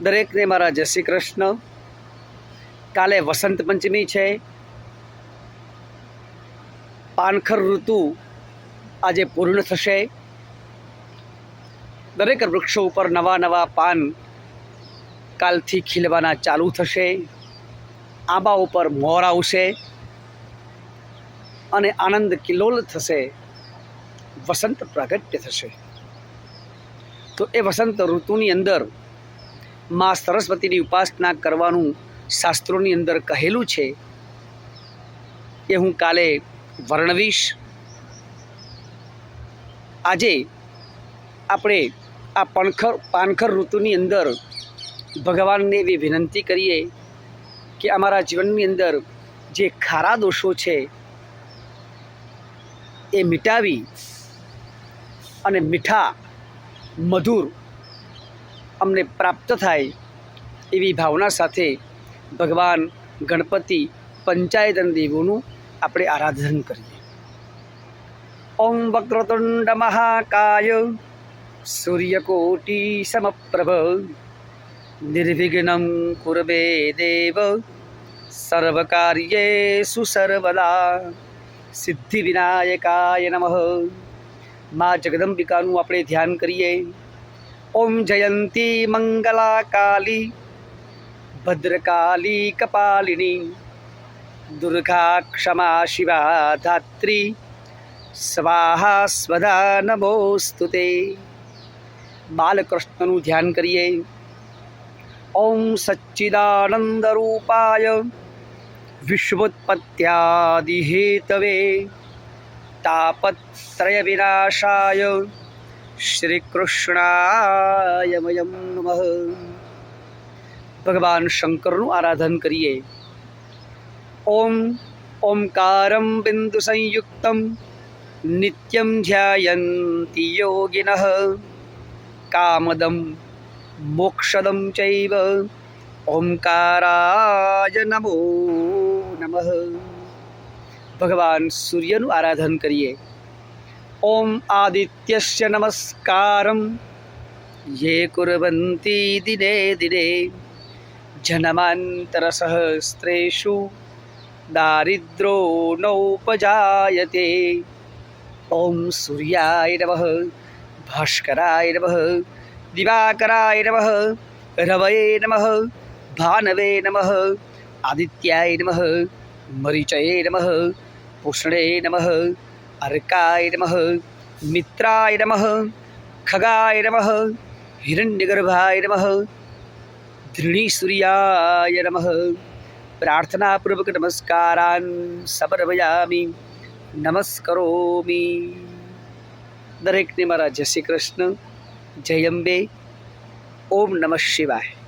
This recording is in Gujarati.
દરેકને મારા જય શ્રી કૃષ્ણ. કાલે વસંત પંચમી છે. પાનખર ઋતુ આજે પૂર્ણ થશે. દરેક વૃક્ષો ઉપર નવા નવા પાન કાલથી ખીલવાના ચાલુ થશે. આંબા ઉપર મોર આવશે અને આનંદ કિલ્લોલ થશે. વસંત પ્રાગટ્ય થશે. તો એ વસંત ઋતુની અંદર માં સરસ્વતીની ઉપાસના કરવાનું શાસ્ત્રોની અંદર કહેલું છે. એ હું કાલે વર્ણવીશ. આજે આપણે આ પાનખર ઋતુની અંદર ભગવાનને એવી વિનંતી કરીએ કે અમારા જીવનની અંદર જે ખારા દોષો છે એ મિટાવી અને મીઠા મધુર અમને પ્રાપ્ત થાય એવી ભાવના સાથે ભગવાન ગણપતિ પંચાયતન દેવોનું આપણે આરાધન કરીએ. ઓમ વક્રતુંડ મહાકાય સૂર્યકોટિ સમપ્રભ નિર્વિઘ્नं કુર્વે દેવ સર્વકાર્યેષુ સર્વદા સિદ્ધિ વિનાયકાય નમઃ. મા જગદંબિકાનું આપણે ધ્યાન કરીએ. ઓમ જયંતી મંગલા કાલી ભદ્રકાલી કપાલિની દુર્ગા ક્ષમા શિવા ધાત્રી સ્વાહા સ્વધા નમોસ્તુતે. બાલકૃષ્ણનું ધ્યાન કરીએ. ઓમ સચ્ચિદાનંદ રૂપાય વિશ્વોત્પત્યાદિ હેતવે તાપત્રય વિનાશાય શ્રી કૃષ્ણાય વયમ નમઃ. ભગવાન શંકરનું આરાધન કરીએ. ઓમ ઓમકારમ બિંદુ સંયુક્તમ નિત્યમ ધ્યાયન્તિ યોગિનઃ કામદમ મોક્ષદમ ચૈવ ઓમકારાય નમો નમઃ. ભગવાન સૂર્યનું આરાધન કરીએ. ઓમ આદિત્યસ્ય નમસ્કારમ યે કુર્વન્તિ દિને દિને જન્માંતર સહસ્રેષુ દારિદ્રો નૌપજાયતે. ઓમ સૂર્યાય નમઃ ભાસ્કરાય નમઃ દિવાકરાય નમઃ રવયે નમઃ ભાનવે નમઃ આદિત્યાય નમઃ મરીચયે નમઃ પુષ્ણે નમઃ અર્કાય નમઃ મિત્રાય નમઃ ખગાય નમઃ હિરણ્યગર્ભાય નમઃ ધૃણી સૂર્યાય નમઃ. પ્રાર્થનાપૂર્વક નમસ્કારાન સમર્પયામિ નમસ્કરોમિ. દરેકને મારા જય શ્રી કૃષ્ણ. જય અંબે. ઓમ નમઃ શિવાય.